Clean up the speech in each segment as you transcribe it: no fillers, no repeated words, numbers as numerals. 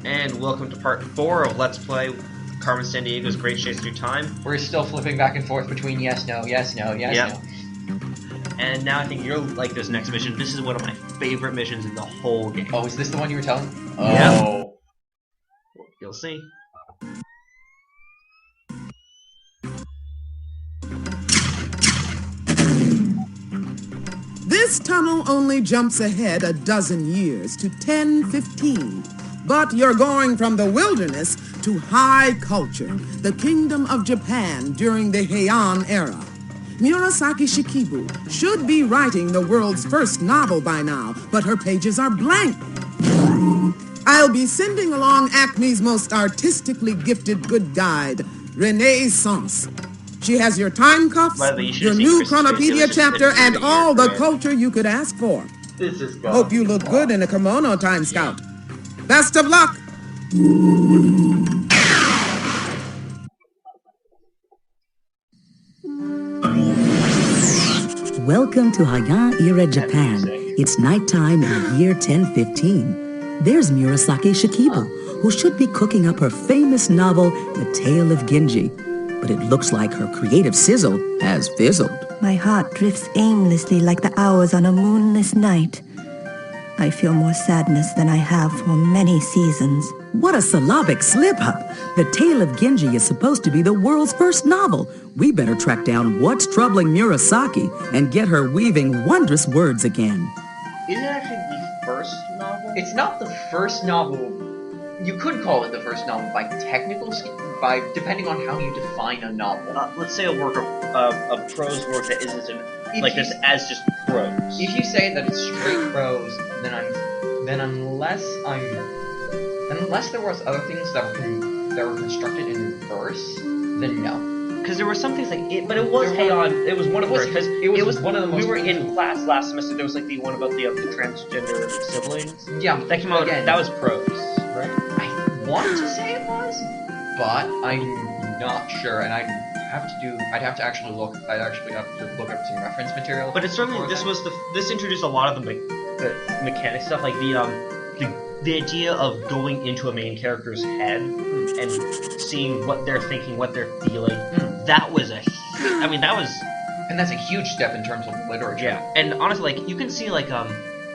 And welcome to part 4 of Let's Play Carmen Sandiego's Great Shakes Through Time. We're still flipping back and forth between yes, no, yes, no, yes, no. And now I think you'll like this next mission. This is one of my favorite missions in the whole game. Oh, is this the one you were telling? Yeah. Oh. You'll see. This tunnel only jumps ahead a dozen years to 1015. But you're going from the wilderness to high culture, the kingdom of Japan during the Heian era. Murasaki Shikibu should be writing the world's first novel by now, but her pages are blank. I'll be sending along Acme's most artistically gifted good guide, Renaissance. She has your time cuffs, your new Chronopedia chapter, and all the culture you could ask for. This is good. Hope you look good in a kimono, Time Scout. Best of luck! Welcome to Heian era Japan. It's nighttime in the year 1015. There's Murasaki Shikibu, who should be cooking up her famous novel, The Tale of Genji. But it looks like her creative sizzle has fizzled. My heart drifts aimlessly like the hours on a moonless night. I feel more sadness than I have for many seasons. What a syllabic slip-up! The Tale of Genji is supposed to be the world's first novel. We better track down what's troubling Murasaki and get her weaving wondrous words again. Is it actually the first novel? It's not the first novel. You could call it the first novel by depending on how you define a novel. Let's say a work of a prose work that isn't as just prose. If you say that it's straight prose, then unless there was other things that were constructed in verse, then no. Because there were some things like it, but it was Heian. It was one of the because it was one of the most. We were in class last semester. There was like the one about the transgender siblings. Yeah, that came out again. That was prose, right? I want to say it was, but I'm not sure, and I'd have to actually look up some reference material. But it's certainly this introduced a lot of the mechanic stuff, like the idea of going into a main character's head and seeing what they're thinking, what they're feeling. That was and that's a huge step in terms of literature. Yeah, and honestly, like you can see like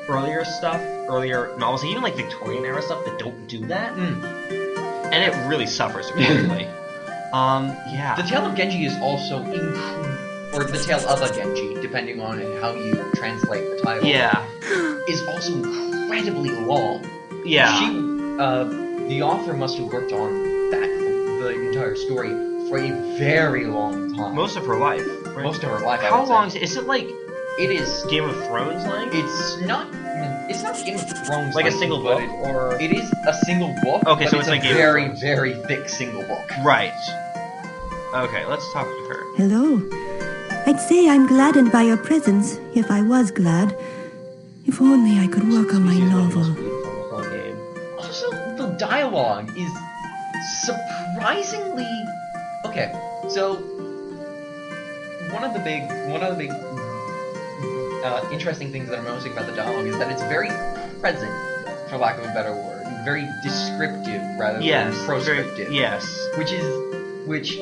earlier novels, even like Victorian era stuff that don't do that, and it really suffers really. Yeah. The Tale of Genji is also or the Tale of a Genji, depending on how you translate the title. Yeah. Is also incredibly long. Yeah. The author must have worked on the entire story for a very long time. Most of her life. Right? Most of her life. How long is it? Like it is Game of Thrones length? It's not Game of Thrones like a single book, or it is a single book. Okay, but so it's a like very, very thick single book. Right. Okay, let's talk to her. Hello. I'd say I'm gladdened by your presence, if I was glad. If only I could work on my novel. Also, the dialogue is surprisingly okay. So one of the big interesting things that I'm noticing about the dialogue is that it's very present, for lack of a better word, very descriptive rather than proscriptive. Which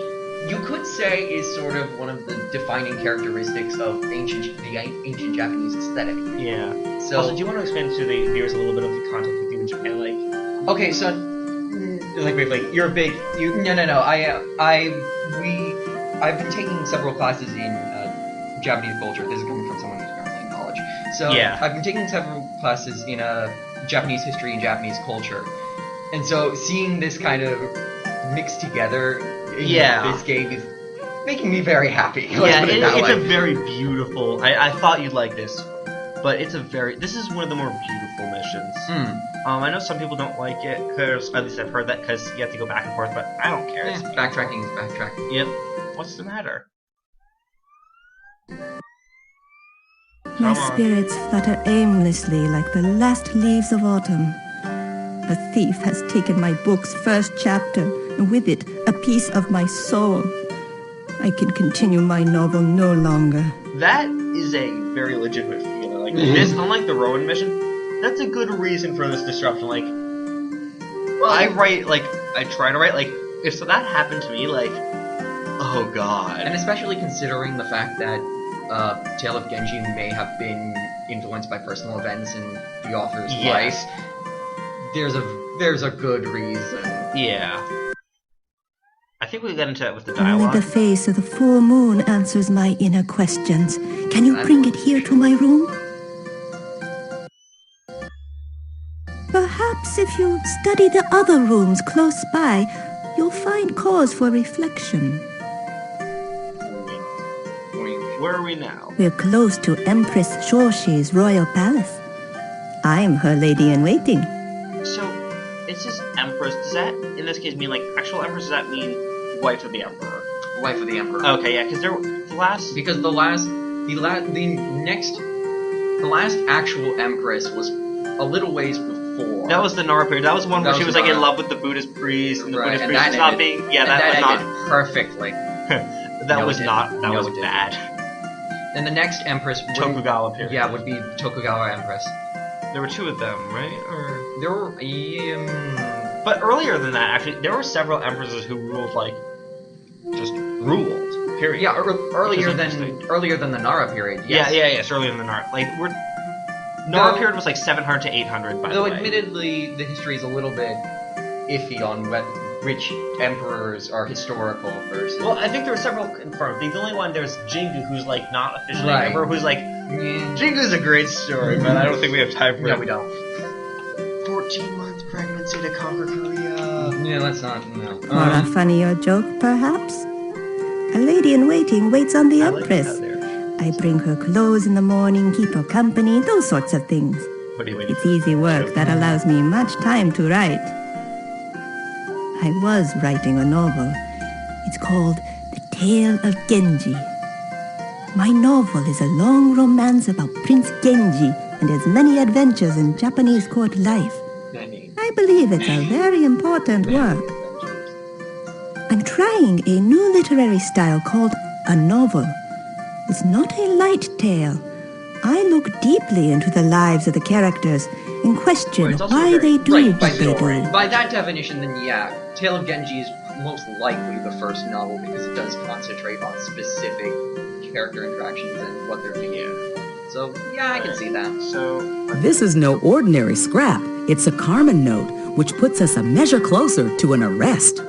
you could say is sort of one of the defining characteristics of the ancient Japanese aesthetic. Yeah. So, also, do you want to explain to the viewers a little bit of the context with you in Japan? Like, okay, so you're big. No. I've been taking several classes in Japanese culture. This is coming from someone who's currently in college. So yeah. I've been taking several classes in Japanese history and Japanese culture, and so seeing this kind of mixed together in this game is making me very happy. It's a very beautiful. I thought you'd like this, but this is one of the more beautiful missions. I know some people don't like it because, at least I've heard that, because you have to go back and forth, but I don't care. Backtracking is backtracking. Yep. What's the matter? My spirits flutter aimlessly like the last leaves of autumn. A thief has taken my book's first chapter, and with it, a piece of my soul. I can continue my novel no longer. That is a very legitimate feeling. Like this, unlike the Rowan mission, that's a good reason for this disruption. Like, I try to write, if so that happened to me, oh god. And especially considering the fact that Tale of Genji may have been influenced by personal events in the author's life, there's a good reason. Yeah. I think we got into that with the dialogue. Only the face of the full moon answers my inner questions. Can you bring it here to my room? Perhaps if you study the other rooms close by, you'll find cause for reflection. Where are we now? We're close to Empress Shorshi's royal palace. I'm her lady-in-waiting. So, it's just Empress. Does that, in this case, mean, actual Empress? Does that mean wife of the Emperor? Wife of the Emperor. Okay, yeah, because the last actual Empress was a little ways before. That was the Nara period. That was one where she was, in love with the Buddhist priest, and the Buddhist priest was not being... Yeah, that was not... perfectly. That was bad. And the next Empress... Tokugawa period. Yeah, would be Tokugawa Empress. There were two of them, right? Or... There were... But earlier than that, actually, there were several empresses who ruled, just ruled, period. Yeah, earlier than the Nara period, yes. Yes, earlier than the Nara. Nara period was 700 to 800, by the way. Though admittedly, the history is a little bit iffy on which emperors are historical versus... Well, I think there were several confirmed. The only one, there's Jingu, who's, not officially an emperor, who's, Jingu's a great story, but I don't think we have time for it. No, we don't. 14-month pregnancy to conquer Korea. Yeah, let's not, no. Or a funnier joke, perhaps? A lady-in-waiting waits on the Empress. I bring her clothes in the morning, keep her company, those sorts of things. It's easy work that allows me much time to write. I was writing a novel. It's called The Tale of Genji. My novel is a long romance about Prince Genji and his many adventures in Japanese court life. I believe it's a very important work. I'm trying a new literary style called a novel. It's not a light tale. I look deeply into the lives of the characters and question why they do what they do. By that definition, then yeah, Tale of Genji is most likely the first novel because it does concentrate on specific character interactions and what they're doing. So, yeah, I can see that. This is no ordinary scrap. It's a Carmen note, which puts us a measure closer to an arrest.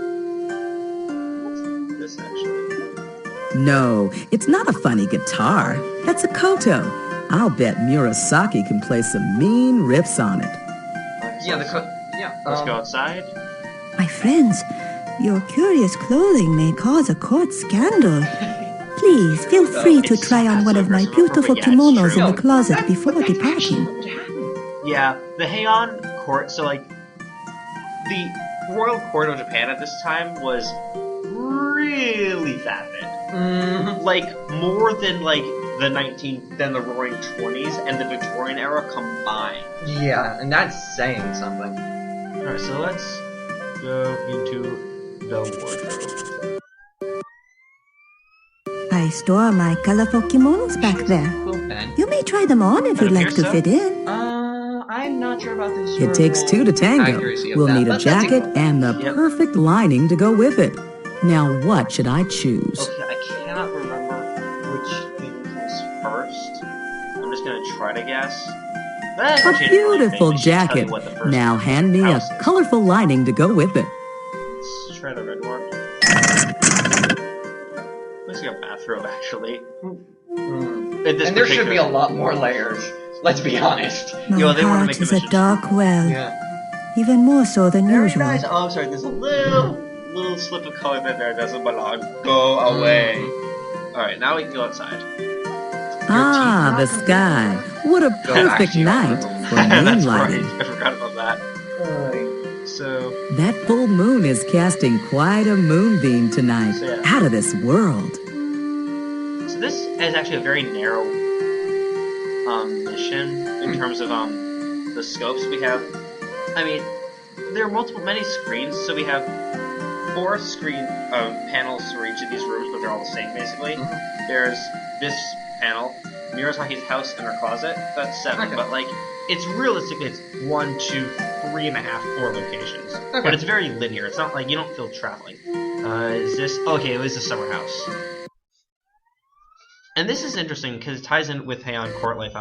This actually... No, it's not a funny guitar. That's a koto. I'll bet Murasaki can play some mean riffs on it. Let's go outside. My friends, your curious clothing may cause a court scandal. Please, feel free to try on one of my beautiful kimonos in the closet before departing. Yeah, the Heian court, the royal court of Japan at this time was really vapid. More than, than the Roaring 20s and the Victorian era combined. Yeah, and that's saying something. Alright, so let's go into the wardrobe. I store my colorful kimonos back there. You may try them on if you'd like to fit in. I'm not sure about this. It takes two to tango. We'll need a jacket and the perfect lining to go with it. Now, what should I choose? Okay, I cannot remember which thing was first. I'm just gonna try to guess. A beautiful jacket. Now hand me a colorful lining to go with it. Let's try the red one. Let's get a bathrobe, actually. And there should be a lot more layers. Let's be honest. My heart is a dark well. Yeah. Even more so than usual. Nice. Oh, I'm sorry. There's a little slip of color there doesn't belong. Go away. Alright, now we can go outside. Ah, the sky. What a perfect night for That's moonlighting. right. I forgot about that. So... That full moon is casting quite a moonbeam tonight. So, yeah. Out of this world. So this is actually a very narrow mission in terms of the scopes we have. I mean, there are many screens, so we have 4 screen panels for each of these rooms, but they're all the same basically. There's this panel, Murasaki's house and her closet. That's 7, but it's realistically it's 1, 2, 3.5, 4 locations. Okay. But it's very linear. It's not like you don't feel traveling. Is this... Okay, it was the summer house. And this is interesting because it ties in with Heian court life.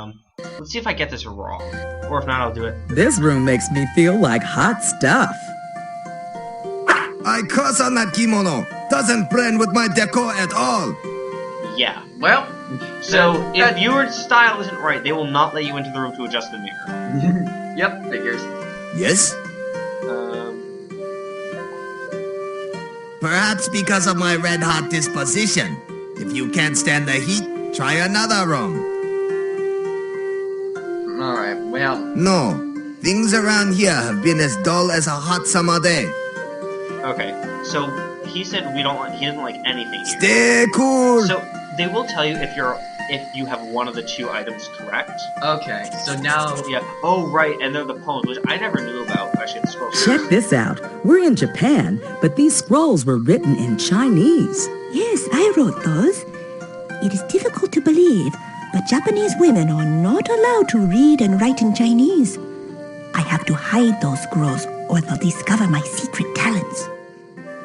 Let's see if I get this wrong. Or if not, I'll do it. This room makes me feel like hot stuff. I curse on that kimono. Doesn't blend with my decor at all. Yeah. Well, So, if your style isn't right, they will not let you into the room to adjust the mirror. Yep, figures. Yes? Perhaps because of my red-hot disposition. If you can't stand the heat, try another room. Alright, well... No. Things around here have been as dull as a hot summer day. Okay, so he said he doesn't like anything here. Stay cool! So, they will tell you if you have one of the 2 items correct. Okay, so now... Yeah. Oh, right, and they're the poems, which I never knew about. Actually, the scrolls. Check this out. We're in Japan, but these scrolls were written in Chinese. Yes, I wrote those. It is difficult to believe, but Japanese women are not allowed to read and write in Chinese. I have to hide those scrolls, or they'll discover my secret talents.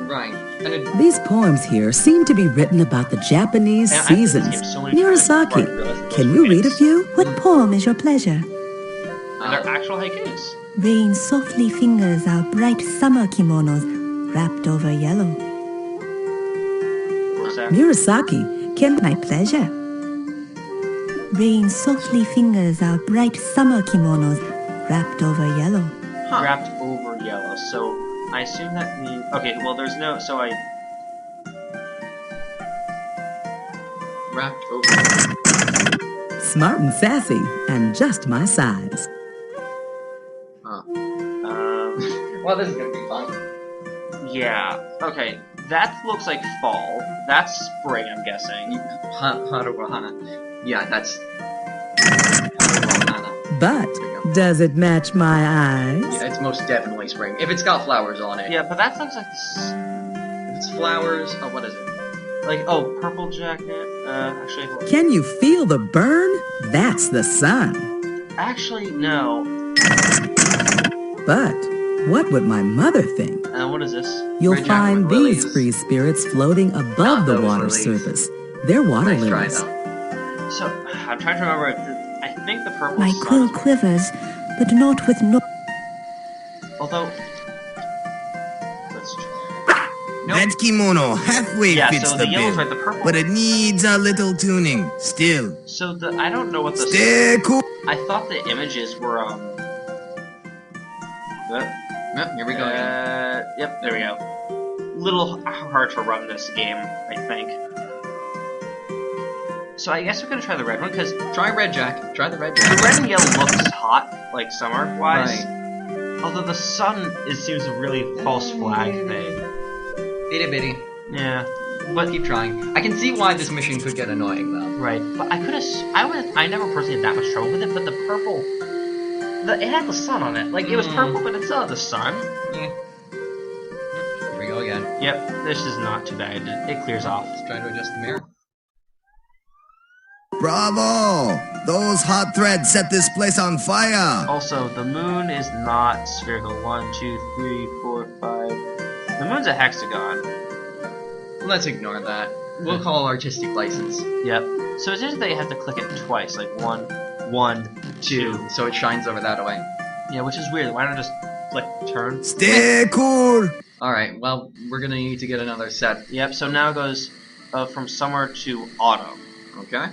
Right. And These poems here seem to be written about the Japanese And I've played this seasons. game so many times before I Murasaki, realized can those you were read a hits. few? What poem is your pleasure? And they're actual haikus. Rain softly fingers our bright summer kimonos wrapped over yellow. What's that? Murasaki, can My pleasure. Rain softly fingers our bright summer kimonos wrapped over yellow. Wrapped over yellow. So I assume that means... Okay, well there's no... So I... wrapped over... smart and sassy and just my size. Well, this is gonna be fun. Yeah. Okay. That looks like fall. That's spring, I'm guessing. Haruhana. Yeah, that's... Haruhana. But does it match my eyes? Yeah, it's most definitely spring. If it's got flowers on it. Yeah, but that looks like... If it's flowers... Oh, what is it? Like, oh, purple jacket. Actually... hold on. Can you feel the burn? That's the sun. Actually, no. But what would my mother think? What is this? You'll Red find jacket with these lilies. free spirits floating above Not the those water lilies. surface. They're water Nice try, lilies. though. So, I'm trying to remember. I think the purple My sun... quill quivers, but not with no... Although... Let's try... Nope. That kimono halfway Yeah, fits so the the yellow's bill, right, the purple... but it needs a little tuning. Still, So, I don't know what the... stay cool. I thought the images were, Yep, here we go again. Yep, there we go. Little hard to run this game, I think. So I guess we're gonna try the red one, because Try red jack. Try the red the jack. red and yellow looks hot, like summer-wise. Right. Although the sun seems a really false flag thing. Itty bitty. Yeah, But keep trying. I can see why this mission could get annoying, though. right. But I could have... I never personally had that much trouble with it, but the purple... it had the sun on it. Like, it was purple, but it's not the sun. Yeah. Here we go again. Yep, this is not too bad. It clears off. Let's try to adjust the mirror. Bravo! Those hot threads set this place on fire. Also, the moon is not spherical. 1, 2, 3, 4, 5. The moon's a hexagon. Let's ignore that. We'll call artistic license. Yep. So it's just that you have to click it twice, like 1, 1, 2. So it shines over that way. Yeah, which is weird. Why don't I just click turn? Stay cool. Alright, well, we're gonna need to get another set. Yep. So now it goes from summer to autumn. Okay?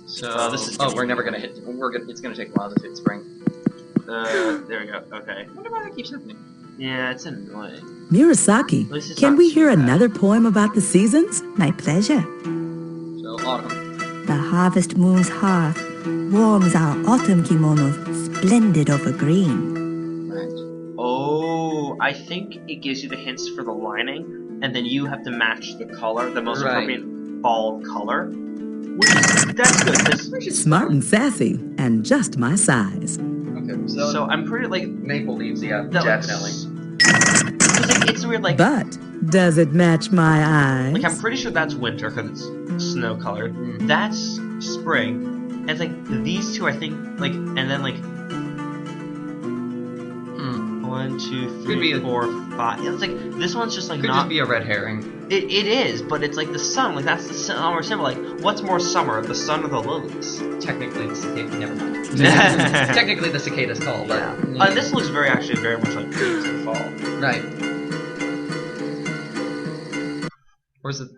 So, this is we're never gonna hit. It's gonna take a while to hit spring. There we go. Okay. I wonder why that keeps happening. Yeah, it's annoying. Murasaki, At least it's can not we hear too bad. another poem about the seasons? My pleasure. So, autumn. The harvest moon's hearth warms our autumn kimonos splendid over green. Right. Oh, I think it gives you the hints for the lining, and then you have to match the color, the most Right. appropriate fall color. That's good, because... Smart and sassy and just my size. Okay, so, So I'm pretty, like... maple leaves, yeah, that definitely. It's weird, like... But does it match my eyes? Like, I'm pretty sure that's winter, because it's snow-colored. Mm. That's spring. And, like, these two, I think, like... And then, like... 1, 2, Could be 3, 4, 5. Yeah, it's like this one's just like could not. just be a red herring. It is, but it's like the sun. Like that's the summer symbol. Like what's more summer, the sun or the lilies? Technically, the cicada. Never mind. Technically, the cicada's call, but yeah. This looks very much like leaves in fall. Right. Where's it?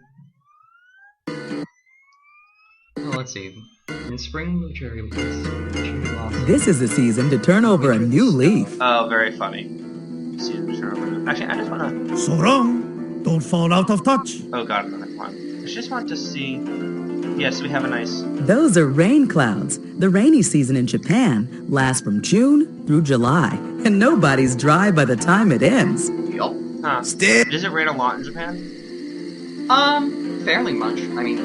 Oh, let's see. In spring, the cherry blossom. This is the season to turn over a new leaf. Oh, very funny. Actually, I just want to... So wrong. Don't fall out of touch. Oh god, another one. I just want to see... Yes, we have a nice... Those are rain clouds. The rainy season in Japan lasts from June through July, and nobody's dry by the time it ends. Yup. Huh. Does it rain a lot in Japan? Fairly much. I mean,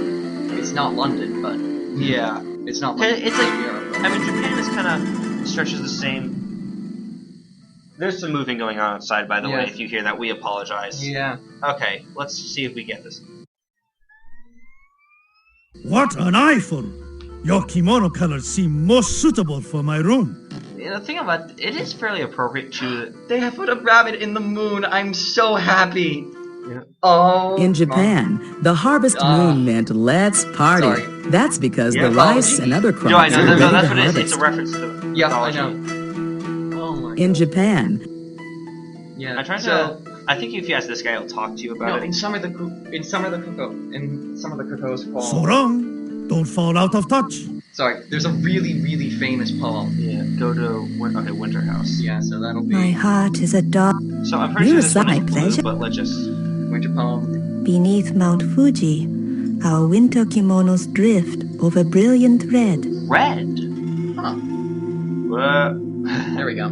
it's not London, but... Yeah. It's not London. It's like... I mean, Japan is kind of... stretches the same... There's some moving going on outside, by the way. If you hear that, we apologize. Yeah. Okay, let's see if we get this. What an eyeful! Your kimono colors seem most suitable for my room. The thing about it is fairly appropriate to... They have put a rabbit in the moon. I'm so happy. Yeah. Oh. In Japan, the harvest moon meant let's party. Sorry. That's because the rice and other crops I know. are ready That's to what it is. harvest. It's a reference to yeah, I know. In Japan. Yeah. I'm trying to. I think if you ask this guy, he'll talk to you about it. In summer the cocoa's fall. So wrong. Don't fall out of touch. Sorry, there's a really, really famous poem. Yeah. Go to Winter House. Yeah, so that'll be. My heart is a dog. So I'm pretty sure this one is blue, but let's just winter poem. Beneath Mount Fuji, our winter kimonos drift over brilliant red. Red. Huh. There we go.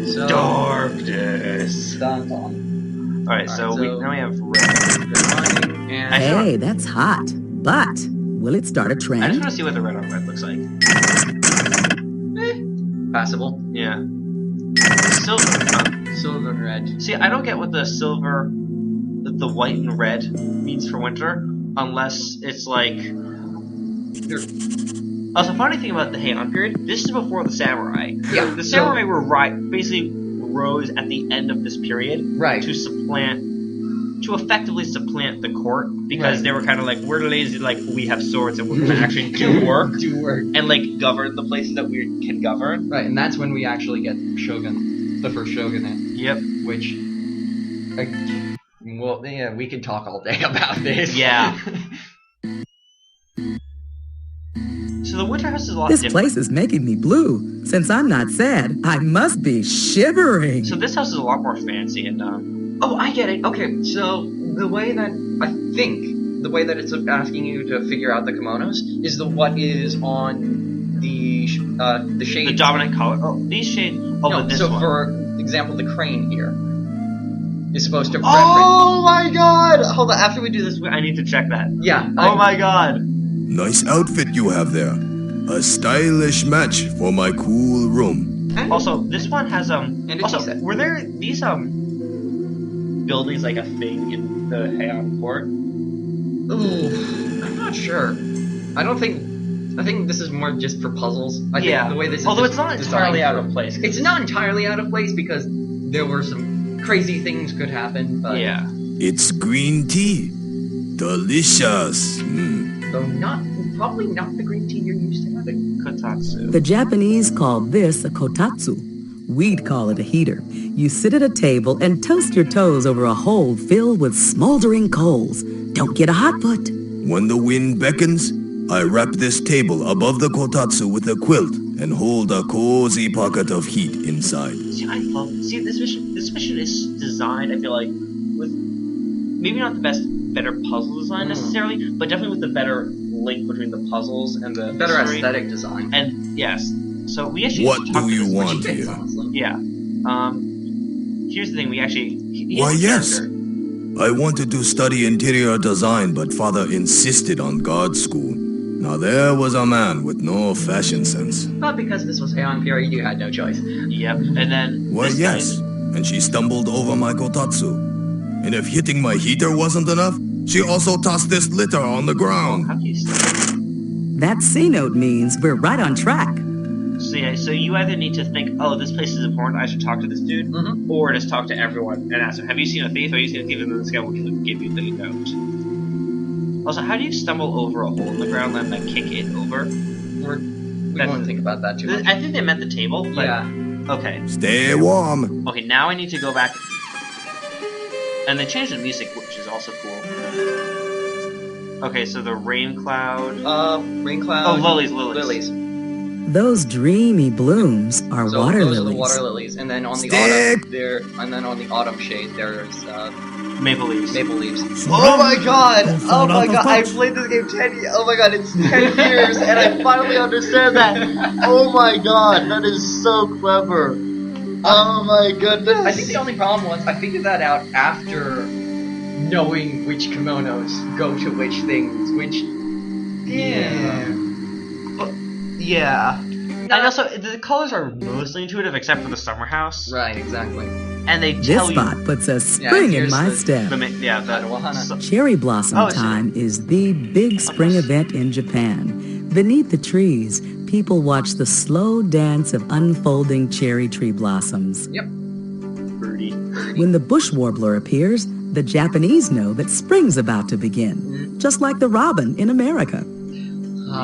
So, darkness. Alright, so now we have red. Hey, that's hot. But will it start a trend? I just want to see what the red on red looks like. Passable. Yeah. Silver. Silver and red. See, I don't get what the silver, the white and red means for winter, unless it's like... Also, funny thing about the Heian period, this is before the samurai. Yeah. The samurai were basically rose at the end of this period to effectively supplant the court, because they were kind of like, we're lazy, like, we have swords and we're going to actually do work. And, like, govern the places that we can govern. Right, and that's when we actually get Shogun, the first shogunate. Yep. Which, well, yeah, we could talk all day about this. Yeah. So the winter house is a lot different. This place is making me blue. Since I'm not sad, I must be shivering. So this house is a lot more fancy and oh, I get it. Okay, so the way that it's asking you to figure out the kimonos is what is on the shade. The dominant color. Oh, these shades. Oh, no, this so one. For example, the crane here is supposed to. Oh my god! Hold on. After we do this, I need to check that. Yeah. Oh my god. Nice outfit you have there. A stylish match for my cool room. Also, this one has also, were there these buildings like a thing in the Heian court? Ooh, I'm not sure. I think this is more just for puzzles. I think the way this is although it's not entirely out of place. It's not entirely out of place because there were some crazy things could happen. But yeah. It's green tea. Delicious. Though probably not the green tea you're used to. The kotatsu. The Japanese call this a kotatsu. We'd call it a heater. You sit at a table and toast your toes over a hole filled with smoldering coals. Don't get a hot foot. When the wind beckons, I wrap this table above the kotatsu with a quilt and hold a cozy pocket of heat inside. See, this mission is designed, I feel like, with maybe not the better puzzle design necessarily, but definitely with the better link between the puzzles and the better aesthetic design. And yes, so we actually. What do you want here? Yeah. Here's the thing. We actually. Why, yes. I wanted to study interior design, but father insisted on guard school. Now there was a man with no fashion sense. But because this was Heian period, you had no choice. Yep. And then. Why, yes. And she stumbled over my kotatsu. And if hitting my heater wasn't enough, she also tossed this litter on the ground. How do you that C note means we're right on track. So yeah, so you either need to think, oh, this place is important, I should talk to this dude, or just talk to everyone and ask them, have you seen a thief? Have you seen a thief? And then this guy will give you the note. Also, how do you stumble over a hole in the ground and then kick it over? We won't think about that too much. I think they meant the table, but... Yeah. Okay. Stay warm. Okay, now I need to go back... And they changed the music, which is also cool. Okay, so the rain cloud... Rain cloud... Oh, lilies. Those dreamy blooms are water those lilies. Are the water lilies, and then on the autumn shade there's maple leaves. Oh my god! Oh my god! I played this game 10 years. Oh my god! It's 10 years, and I finally understand that. Oh my god! That is so clever. Oh my goodness! I think the only problem was I figured that out after knowing which kimonos go to which things. Yeah. And also, the colors are mostly intuitive except for the summer house. Right, exactly. And they tell This you... spot puts a spring in my step. Cherry blossom time is the big spring event in Japan. Beneath the trees, people watch the slow dance of unfolding cherry tree blossoms. Yep. Birdie. When the bush warbler appears, the Japanese know that spring's about to begin, just like the robin in America.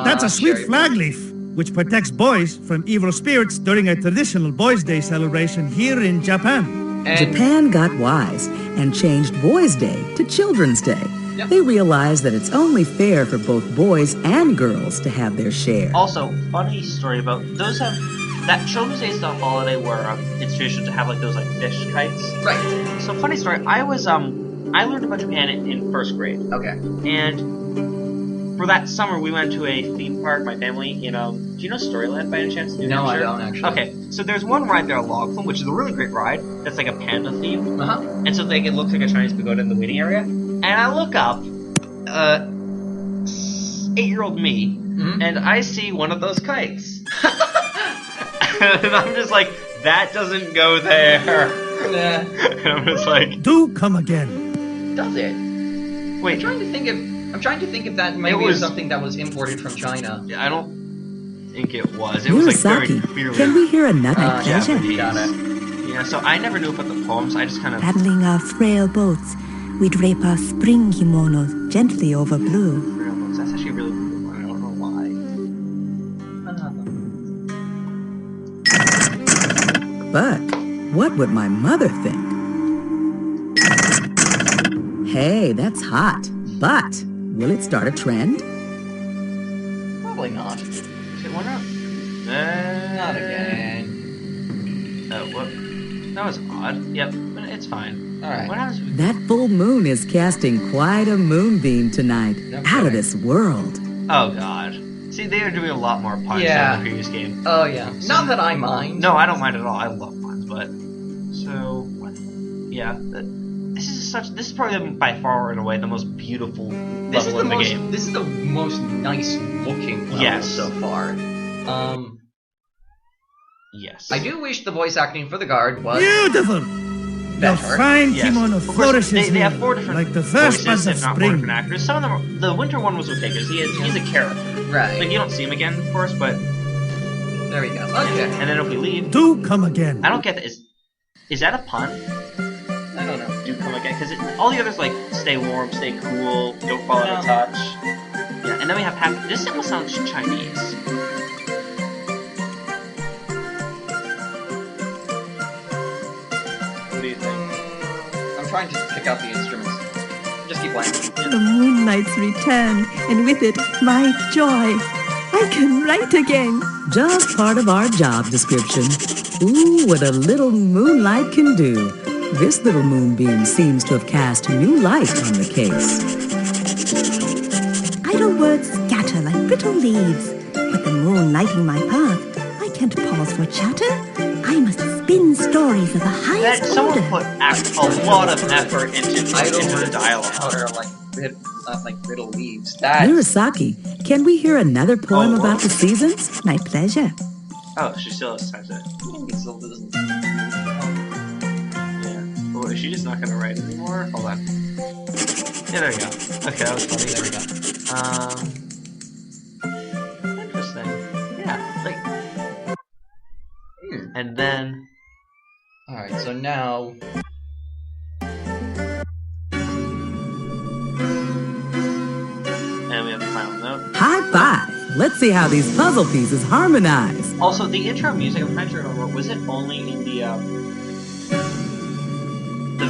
That's a sweet flag leaf, which protects boys from evil spirits during a traditional Boys' Day celebration here in Japan. Japan got wise and changed Boys' Day to Children's Day. Yep. They realized that it's only fair for both boys and girls to have their share. Also, funny story about those that Children's Day is the holiday where it's traditional to have like those like fish kites. Right. So funny story. I learned about Japan in first grade. Okay. And for that summer, we went to a theme park, my family, do you know Storyland by any chance? No, I don't actually. Okay, so there's one ride there, Log Flume, which is a really great ride. That's like a panda theme. And so it looks like a Chinese pagoda in the waiting area. And I look up, 8-year-old me, and I see one of those kites. And I'm just like, that doesn't go there. And I'm just like... Do come again. Does it? Wait. I'm trying to think if that maybe was something that was imported from China. Yeah, I don't think it was. It was like very clearly. Can we hear another pleasure? Got it. Yeah, so I never knew about the poems. I just kind of... Paddling our frail boats, we drape our spring kimonos gently over blue. Frail boats. That's actually a really good one. I don't know why. But what would my mother think? Hey, that's hot. But will it start a trend? Probably not. Why not? Not again. What? That was odd. Yep, but it's fine. Alright. What happens with... That full moon is casting quite a moonbeam tonight. Out of this world. Oh, God. See, they are doing a lot more puns than the previous game. Oh, yeah. So, not that I mind. No, I don't mind at all. I love puns, but... So... Yeah, this is probably by far and away the most beautiful level in the game. This is the most nice looking level so far. Yes. I do wish the voice acting for the guard was beautiful. The fine kimono flourishes they have 4 different like the first voices, of if not 4 spring. different actors. Some of them, the winter one was okay because he's a character. Right. Like you don't see him again, of course, but there we go. Okay. And then if we leave, do come again. I don't get that. Is that a pun? I don't know. Do come again because all the others like stay warm, stay cool, don't fall out of touch. Yeah, and then we have happy. This almost sounds Chinese. What do you think? I'm trying to pick out the instruments. Just keep playing. The moonlight's returned, and with it, my joy. I can write again. Just part of our job description. Ooh, what a little moonlight can do. This little moonbeam seems to have cast new light on the case. Idle words scatter like brittle leaves. With the moon lighting my path, I can't pause for chatter. I must spin stories of the highest order. Someone put a lot of effort into the dialogue. Like brittle leaves. Murasaki, can we hear another poem about the seasons? My pleasure. Oh, she still has time to... Yeah. Oh, is she just not going to write anymore? Hold on. Yeah, there we go. Okay, that was funny. There we go. Interesting. Yeah, like... And then... Alright, so now... And we have the final note. High five! Let's see how these puzzle pieces harmonize. Also, the intro music, I'm trying to remember, was it only in the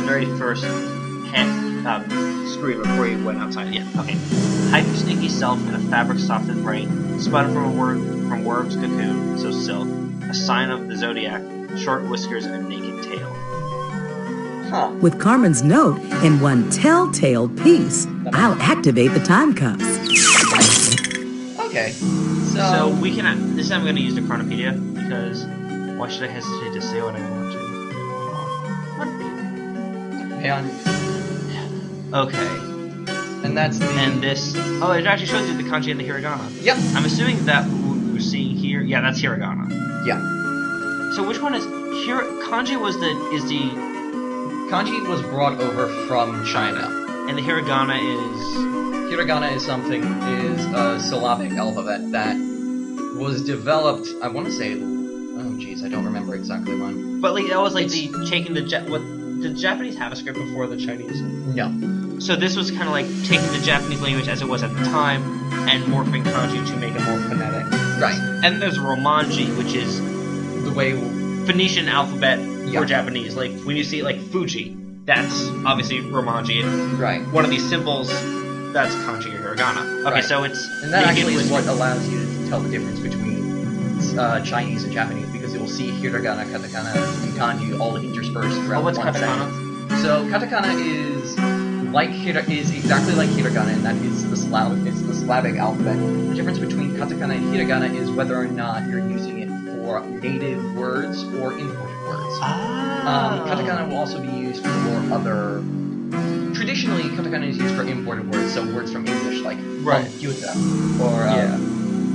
very first screen before you went outside? Yeah, okay. Hide your sneaky self in a fabric soft and bright, spun from worm's cocoon, so silk, a sign of the zodiac, short whiskers and a naked tail. Huh. With Carmen's note and one telltale piece, I'll activate the time cuffs. Okay, so we can. This time I'm going to use the Chronopedia because why should I hesitate to say what I want to? Heian. Okay. And that's the... And this... Oh, it actually shows you the kanji and the hiragana. Yep. I'm assuming that what we're seeing here... Yeah, that's hiragana. Yeah. So which one is... Kanji Kanji was brought over from China. And the hiragana is... Hiragana is a syllabic alphabet that was developed, I want to say... Oh, jeez, I don't remember exactly when. But like that was like taking the... Did the Japanese have a script before the Chinese? No. So this was kind of like taking the Japanese language as it was at the time and morphing kanji to make it more phonetic. Right. And there's Romanji, which is the way Phoenician alphabet for Japanese. Like when you see like Fuji, that's obviously Romanji. Right. One of these symbols, that's kanji or hiragana. Okay, right. so it's... And that actually is what allows you to tell the difference between Chinese and Japanese, because you will see hiragana, katakana, and kanji all interspersed throughout what's one katakana? sentence. So katakana is exactly like hiragana, and that is the Slavic alphabet. The difference between katakana and hiragana is whether or not you're using it for native words or imported words. Katakana will also be used for other... Traditionally, katakana is used for imported words, so words from English like computer or...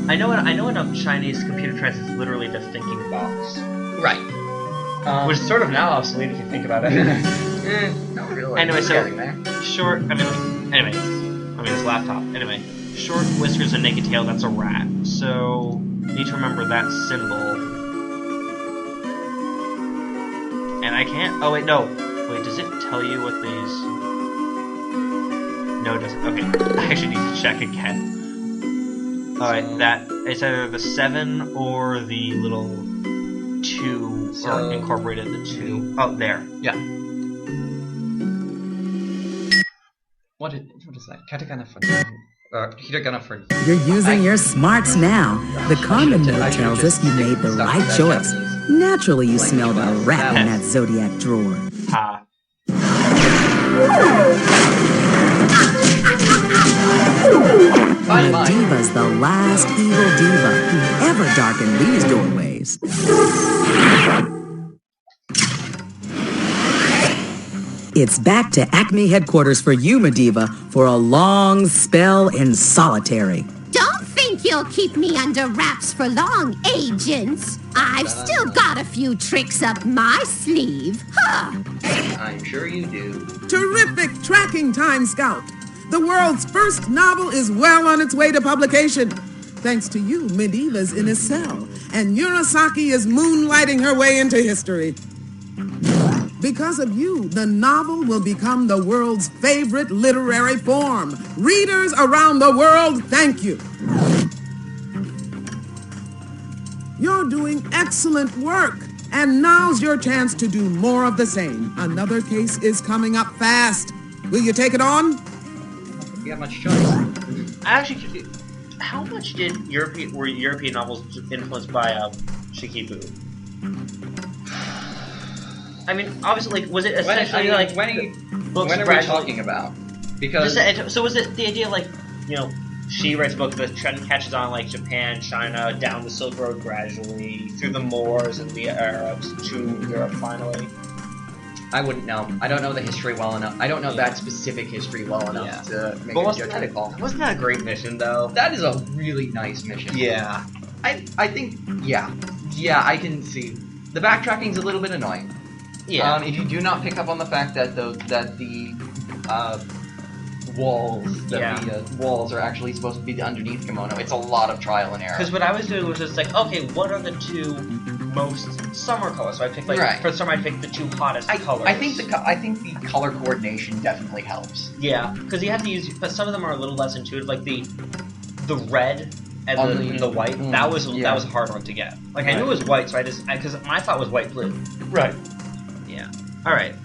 I know in Chinese, computer translates literally to thinking box. Right. Which is sort of now obsolete if you think about it. Not really. Anyway, so short. This laptop. Anyway, short whiskers and naked tail. That's a rat. So need to remember that symbol. And I can't. Oh wait, no. Wait, does it tell you what these? No, it doesn't. Okay, I actually need to check again. Alright, that it's either the 7 or the little 2 or incorporated the 2. Oh, there. Yeah. What is that? Katakana for hiragana for... You're using your smarts now. The Carmen note tells us you made the right choice. Naturally, you smelled a rat in that zodiac drawer. Ha. Diva's the last evil diva who ever darkened these doorways. It's back to Acme headquarters for you, Mediva, for a long spell in solitary. Don't think you'll keep me under wraps for long, agents. I've still got a few tricks up my sleeve. Huh. I'm sure you do. Terrific tracking, Time Scout. The world's first novel is well on its way to publication. Thanks to you, Mediva's in a cell, and Murasaki is moonlighting her way into history. Because of you, the novel will become the world's favorite literary form. Readers around the world, thank you. You're doing excellent work, and now's your chance to do more of the same. Another case is coming up fast. Will you take it on? You have much choice. Actually, how much were European novels influenced by Shikibu? I mean, obviously, like, was it essentially when are we talking about? Because so was it the idea like, you know, she writes a book that catches on like Japan, China, down the Silk Road gradually through the Moors and the Arabs to Europe finally? I wouldn't know. I don't know the history well enough. I don't know that specific history well enough to make a judgment call. Wasn't that a great mission, though? That is a really nice mission. Yeah. I think, yeah, I can see. The backtracking's a little bit annoying. Yeah. If you do not pick up on the fact that the walls. The walls are actually supposed to be the underneath kimono. It's a lot of trial and error. Because what I was doing was just like, okay, what are the two most summer colors? So I picked for summer, I picked the two hottest colors. I think the color coordination definitely helps. Yeah, because you have to use, but some of them are a little less intuitive. Like the red and the white. That was a hard one to get. Like I knew it was white, so because my thought was white blue. Right. Yeah. All right.